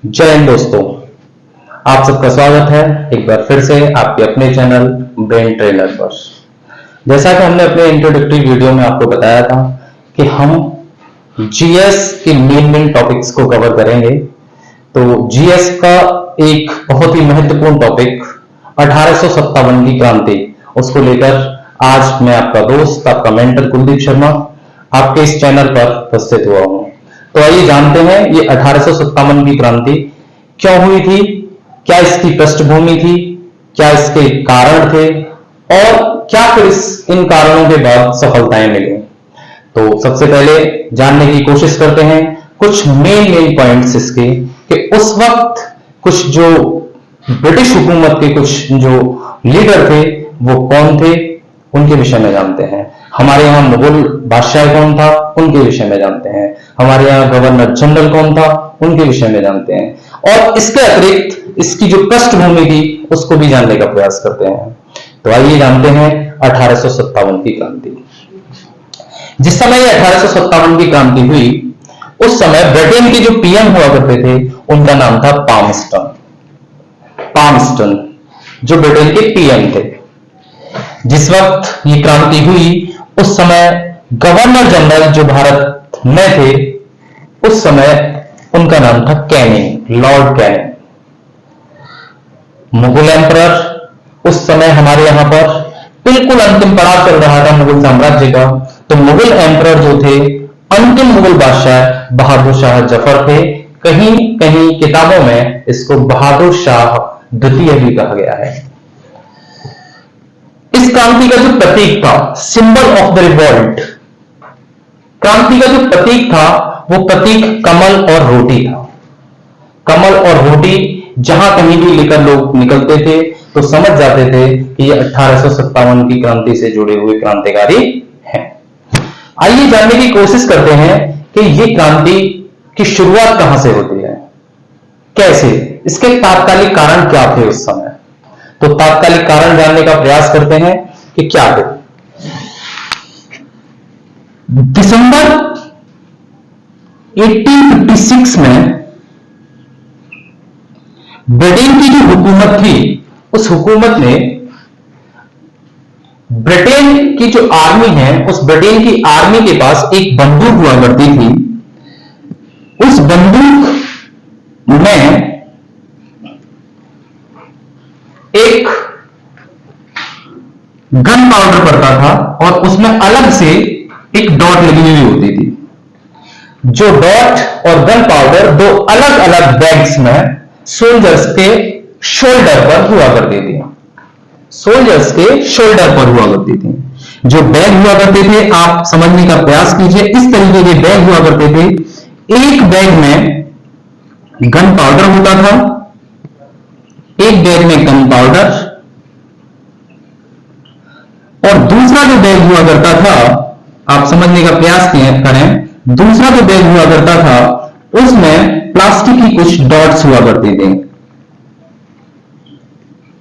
जय हिंद दोस्तों, आप सबका स्वागत है एक बार फिर से आपके अपने चैनल ब्रेन ट्रेनर पर। जैसा कि हमने अपने इंट्रोडक्टरी वीडियो में आपको बताया था कि हम जीएस के मेन टॉपिक्स को कवर करेंगे। तो जीएस का एक बहुत ही महत्वपूर्ण टॉपिक 1857 की क्रांति, उसको लेकर आज मैं आपका दोस्त, आपका मेंटर कुलदीप शर्मा आपके इस चैनल पर उपस्थित हुआ हूं। तो आइए जानते हैं ये 1857 की क्रांति क्यों हुई थी, क्या इसकी पृष्ठभूमि थी, क्या इसके कारण थे और क्या फिर इन कारणों के बाद सफलताएं मिली। तो सबसे पहले जानने की कोशिश करते हैं कुछ मेन पॉइंट्स इसके कि उस वक्त कुछ जो ब्रिटिश हुकूमत के कुछ जो लीडर थे वो कौन थे, उनके विषय में जानते हैं। हमारे यहाँ मुगल बादशाह कौन था, उनके विषय में जानते हैं। हमारे यहाँ गवर्नर जनरल कौन था, उनके विषय में जानते हैं। और इसके अतिरिक्त इसकी जो पृष्ठभूमि थी उसको भी जानने का प्रयास करते हैं। तो आइए जानते हैं 1857 की क्रांति। जिस समय 1857 की क्रांति हुई उस समय ब्रिटेन के जो पीएम हुआ करते थे उनका नाम था पामस्टन, जो ब्रिटेन के पीएम थे। जिस वक्त ये क्रांति हुई उस समय गवर्नर जनरल जो भारत में थे उस समय उनका नाम था Canning, Lord Canning. Mughal emperor उस समय हमारे यहां पर बिल्कुल अंतिम पड़ाव चल रहा था मुगल साम्राज्य का। तो मुगल एम्परर जो थे, अंतिम मुगल बादशाह बहादुर शाह जफर थे। कहीं कहीं किताबों में इसको बहादुर शाह द्वितीय भी कहा गया है। इस क्रांति का जो प्रतीक था, सिंबल ऑफ द रिवोल्ट, क्रांति का जो प्रतीक था वो प्रतीक कमल और रोटी था। कमल और रोटी जहां कहीं भी लेकर लोग निकलते थे तो समझ जाते थे कि ये 1857 की क्रांति से जुड़े हुए क्रांतिकारी हैं। आइए जानने की कोशिश करते हैं कि ये क्रांति की शुरुआत कहां से होती है, कैसे, इसके तात्कालिक कारण क्या थे उस समय। तो तात्कालिक कारण जानने का प्रयास करते हैं कि क्या थे। दिसंबर 1856 में ब्रिटेन की जो हुकूमत थी उस हुकूमत ने ब्रिटेन की जो आर्मी है, उस ब्रिटेन की आर्मी के पास एक बंदूक हुआ करती थी। उस बंदूक में एक गन पाउडर पड़ता था और उसमें अलग से एक डॉट लगी हुई होती थी। जो डॉट और गन पाउडर दो अलग अलग बैग्स में सोल्जर्स के शोल्डर पर हुआ करती थी। सोल्जर्स के शोल्डर पर हुआ करती थी। जो बैग हुआ करते थे, आप समझने का प्रयास कीजिए, इस तरीके के बैग हुआ करते थे। एक बैग में गन पाउडर होता था, एक बैग में गन पाउडर, और दूसरा जो बैग हुआ करता था, आप समझने का प्रयास करें, दूसरा जो बैग हुआ करता था उसमें प्लास्टिक की कुछ डॉट्स हुआ करते थे,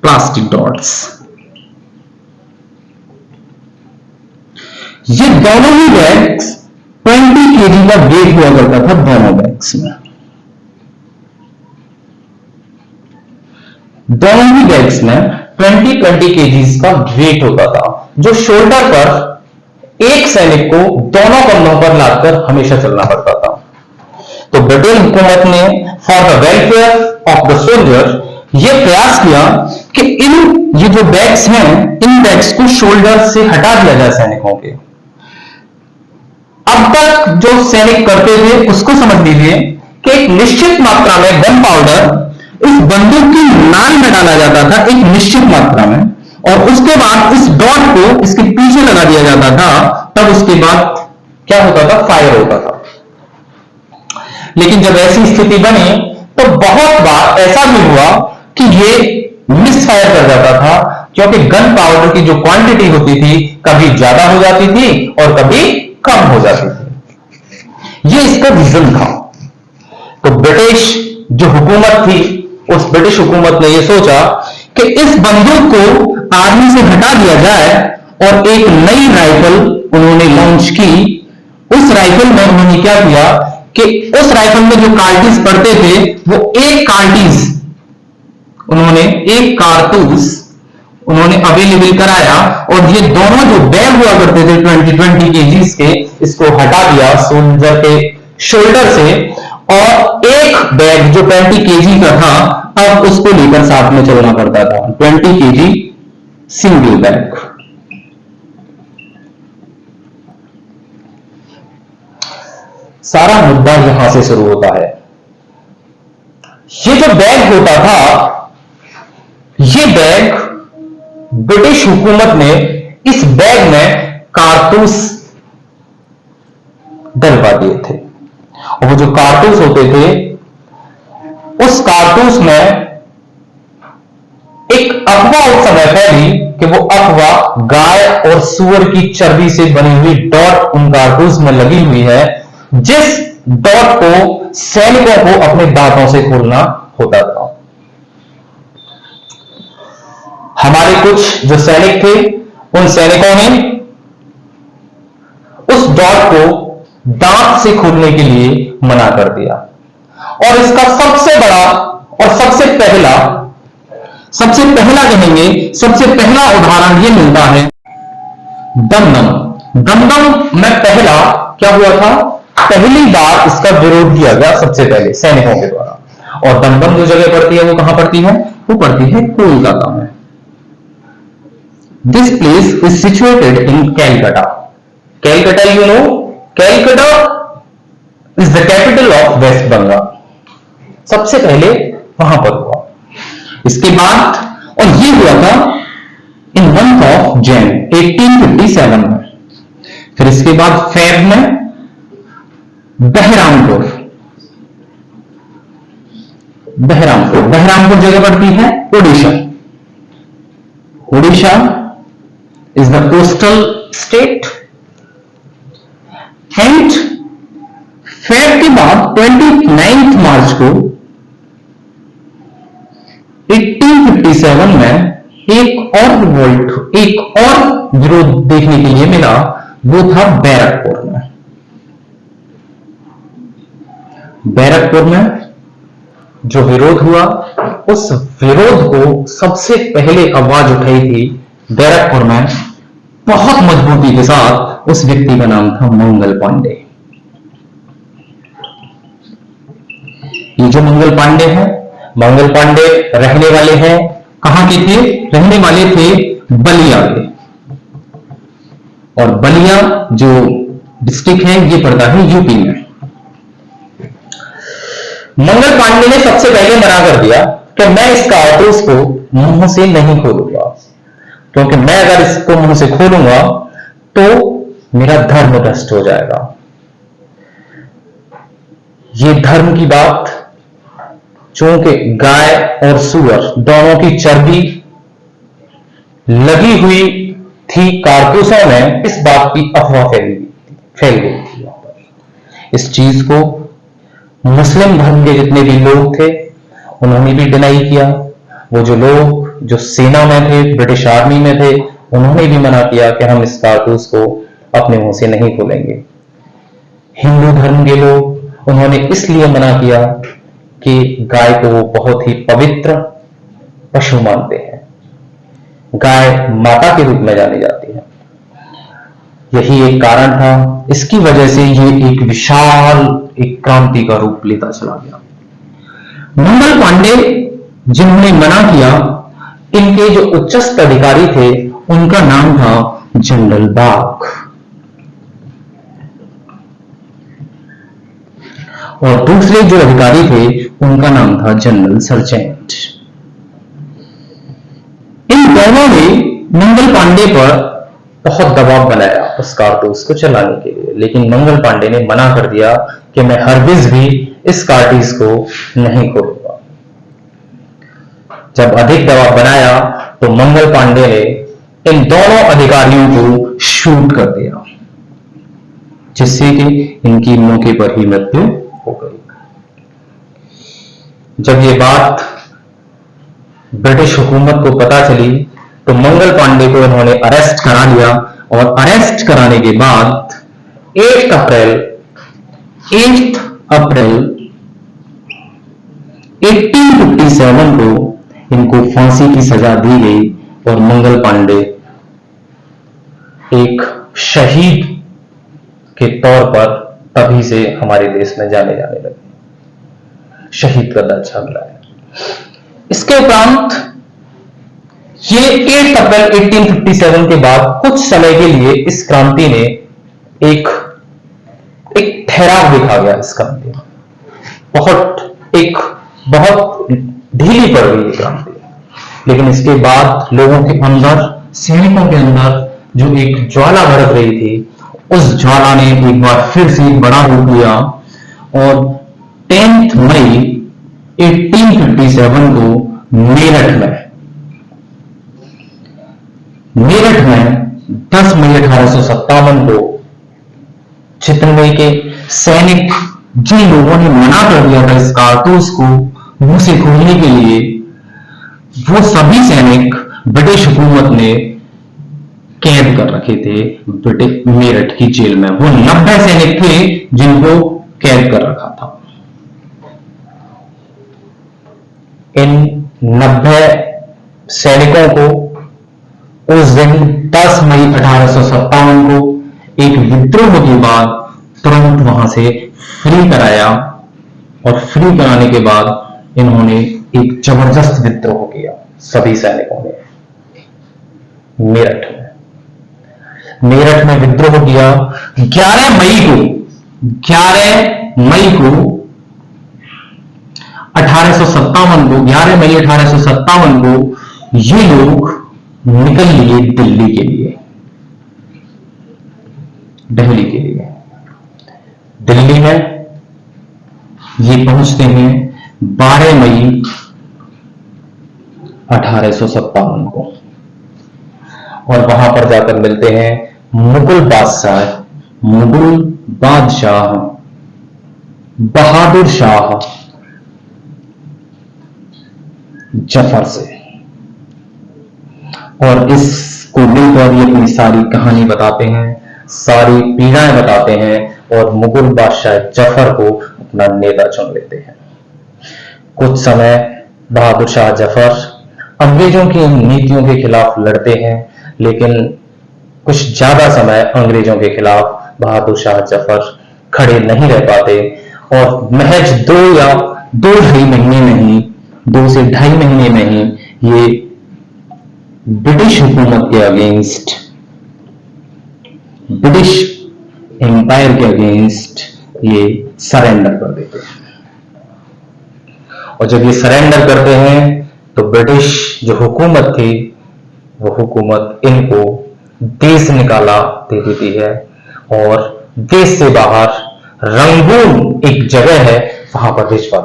प्लास्टिक डॉट्स। ये दोनों ही बैग्स 20 kg का वेट हुआ करता था दोनों बैग्स में। दोनों ही बैग्स में 20 kg का वेट होता था, जो शोल्डर पर एक सैनिक को दोनों कंधों पर लादकर हमेशा चलना पड़ता था। तो ब्रिटेन हुकूमत ने for the welfare of the soldier यह प्रयास किया कि ये जो बैग्स हैं, इन बैग्स को शोल्डर से हटा दिया जाए सैनिकों के। अब तक जो सैनिक करते थे उसको समझ लीजिए कि एक निश्चित मात्रा में गन पाउडर इस बंदूक की नाल में डाला जाता था, एक निश्चित मात्रा में, और उसके बाद इस डॉट को इसके पीछे लगा दिया जाता था। तब उसके बाद क्या होता था, फायर होता था। लेकिन जब ऐसी स्थिति बनी तो बहुत बार ऐसा भी हुआ कि ये मिस फायर कर जाता था, क्योंकि गन पाउडर की जो क्वांटिटी होती थी कभी ज्यादा हो जाती थी और कभी कम हो जाती थी। ये इसका रीजन था। तो ब्रिटिश जो हुकूमत थी, उस ब्रिटिश हुकूमत ने यह सोचा कि इस बंदूक को आर्मी से हटा दिया जाए और एक नई राइफल उन्होंने लॉन्च की। उस राइफल में उन्होंने क्या किया कि उस राइफल में जो कारतूस पड़ते थे वो एक कारतूस उन्होंने अवेलेबल कराया, और ये दोनों जो बैग हुआ करते थे 20 केजीज के, इसको हटा दिया सोल्जर के शोल्डर से, और एक बैग जो 20 केजी का था अब उसको लेकर साथ में चलना पड़ता था, 20 केजी सिंगल बैग। सारा मुद्दा यहां से शुरू होता है। ये जो बैग होता था, ये बैग ब्रिटिश हुकूमत ने इस बैग में कारतूस डलवा दिए थे, और वो जो कारतूस होते थे उस कारतूस में एक अफवाह उस समय फैली कि वो अफवाह गाय और सूअर की चर्बी से बनी हुई डॉट उन कारतूस में लगी हुई है, जिस डॉट को सैनिकों को अपने दांतों से खोलना होता था। हमारे कुछ जो सैनिक थे उन सैनिकों ने उस डॉट को दांत से खोलने के लिए मना कर दिया, और इसका सबसे बड़ा और सबसे पहला उदाहरण ये मिलता है दमदम में पहला क्या हुआ था, पहली बार इसका विरोध किया गया सबसे पहले सैनिकों के द्वारा, और दमदम जो जगह पड़ती है वो कहां पड़ती है, वो पड़ती है कोलकाता में। This place is situated in Calcutta. Calcutta, you know, Calcutta is the capital of West Bengal. सबसे पहले वहां पर हुआ, इसके बाद, और ये हुआ था इन मंथ ऑफ जैन 1857 में। फिर इसके बाद फेब में बहरामपुर जगह पड़ती है Orissa is the coastal state, and Feb के बाद 29 मार्च को 1857 में एक और विरोध देखने के लिए मिला, वो था बैरकपुर में जो विरोध हुआ, उस विरोध को सबसे पहले आवाज उठाई थी बैरकपुर में बहुत मजबूती के साथ, उस व्यक्ति का नाम था मंगल पांडे। ये जो मंगल पांडे हैं, मंगल पांडे रहने वाले हैं, कहां के थे, रहने वाले थे बलिया के, और बलिया जो डिस्ट्रिक्ट है ये पड़ता है यूपी में। मंगल पांडे ने सबसे पहले मना कर दिया कि मैं इस कारतूस को मुंह से नहीं खोलूंगा, क्योंकि मैं अगर इसको मुंह से खोलूंगा तो मेरा धर्म भ्रष्ट हो जाएगा। ये धर्म की बात, चूंकि गाय और सूअर दोनों की चर्बी लगी हुई थी कारतूसों में, इस बात की अफवाह फैल गई थी। इस चीज को मुस्लिम धर्म के जितने भी लोग थे उन्होंने भी डिनाई किया। वो जो लोग जो सेना में थे, ब्रिटिश आर्मी में थे, उन्होंने भी मना किया कि हम इस कारतूस को अपने मुंह से नहीं खोलेंगे। हिंदू धर्म के लोग, उन्होंने इसलिए मना किया कि गाय को वो बहुत ही पवित्र पशु मानते हैं, गाय माता के रूप में जानी जाती है। यही एक कारण था, इसकी वजह से ये एक विशाल एक क्रांति का रूप लेता चला गया। मंगल पांडे जिन्होंने मना किया, इनके जो उच्चस्थ अधिकारी थे उनका नाम था जनरल बाग, और दूसरे जो अधिकारी थे उनका नाम था जनरल सर्जेंट। इन दोनों ने मंगल पांडे पर बहुत दबाव बनाया उस कारतूस को चलाने के लिए, लेकिन मंगल पांडे ने मना कर दिया कि मैं हरगिज भी इस कारतूस को नहीं खोलूंगा। जब अधिक दबाव बनाया तो मंगल पांडे ने इन दोनों अधिकारियों को शूट कर दिया, जिससे कि इनकी मौके पर ही मृत्यु हो गई। जब ये बात ब्रिटिश हुकूमत को पता चली तो मंगल पांडे को इन्होंने अरेस्ट करा लिया, और अरेस्ट कराने के बाद 8 अप्रैल 1857 को इनको फांसी की सजा दी गई और मंगल पांडे एक शहीद के तौर पर तभी से हमारे देश में जाने लगे, शहीद का दर्जा मिला है। इसके उपरांत ये 8 अप्रैल 1857 के बाद कुछ समय के लिए इस क्रांति ने एक ठहराव देखा गया। इस क्रांति में बहुत ढीली पड़ गई क्रांति, लेकिन इसके बाद लोगों के अंदर, सैनिकों के अंदर जो एक ज्वाला भड़क रही थी, उस ज्वाला ने एक बार फिर से एक बड़ा रूप लिया और 10 मई 1857 को मेरठ में 10 मई 1857 को चित्रमई के सैनिक, जिन लोगों ने मना कर दिया था इस कारतूस को मुंह से खोलने के लिए, वो सभी सैनिक ब्रिटिश हुकूमत ने कैद कर रखे थे मेरठ की जेल में। वो 90 सैनिक थे जिनको कैद कर रखा था। इन 90 सैनिकों को उस दिन 10 मई 1857 को एक विद्रोह के बाद तुरंत वहां से फ्री कराया और फ्री कराने के बाद इन्होंने एक जबरदस्त विद्रोह किया। सभी सैनिकों ने मेरठ में विद्रोह किया। 11 मई को 11 मई 1857 को ये लोग निकल लिए दिल्ली के लिए। दिल्ली में ये पहुंचते हैं 12 मई 1857 को और वहां पर जाकर मिलते हैं मुगल बादशाह बहादुर शाह जफर से, और इसको मिलकर ये अपनी सारी कहानी बताते हैं, सारी पीड़ाएं बताते हैं और मुगल बादशाह जफर को अपना नेता चुन लेते हैं। कुछ समय बहादुर शाह जफर अंग्रेजों की नीतियों के खिलाफ लड़ते हैं, लेकिन कुछ ज्यादा समय अंग्रेजों के खिलाफ बहादुर शाह जफर खड़े नहीं रह पाते और महज 2 से ढाई महीने में ही ये ब्रिटिश हुकूमत के अगेंस्ट, ब्रिटिश एम्पायर के अगेंस्ट ये सरेंडर कर देते हैं। और जब ये सरेंडर करते हैं तो ब्रिटिश जो हुकूमत थी वो हुकूमत इनको देश निकाला दे देती है और देश से बाहर रंगून एक जगह है वहां पर भिजवा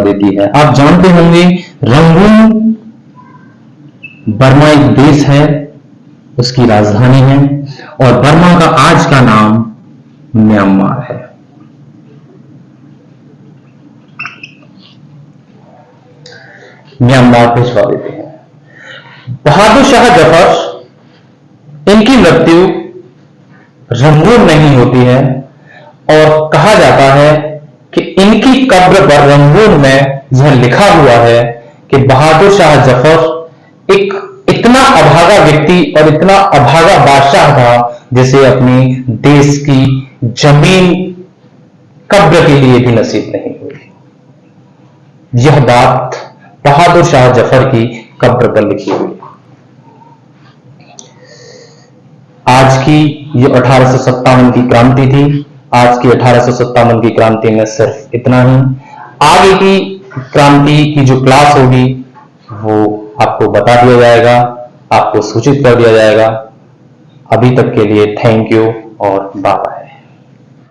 देती है। आप जानते होंगे रंगून बर्मा एक देश है, उसकी राजधानी है और बर्मा का आज का नाम म्यांमार है। म्यांमार भिजवा देते हैं। बहादुर शाह जफर, इनकी मृत्यु रंगून में ही होती है और कहा जाता है कि इनकी कब्र पर रंगून में यह लिखा हुआ है कि बहादुर शाह जफर एक इतना अभागा व्यक्ति और इतना अभागा बादशाह था जिसे अपनी देश की जमीन कब्र के लिए भी नसीब नहीं हुई। यह बात बहादुर शाह जफर की कब्र पर लिखी हुई। आज की ये 1857 की क्रांति थी। आज की 1857 की क्रांति में सिर्फ इतना ही। आगे की क्रांति की जो क्लास होगी वो आपको बता दिया जाएगा, आपको सूचित कर दिया जाएगा। अभी तक के लिए थैंक यू और बाय बाय।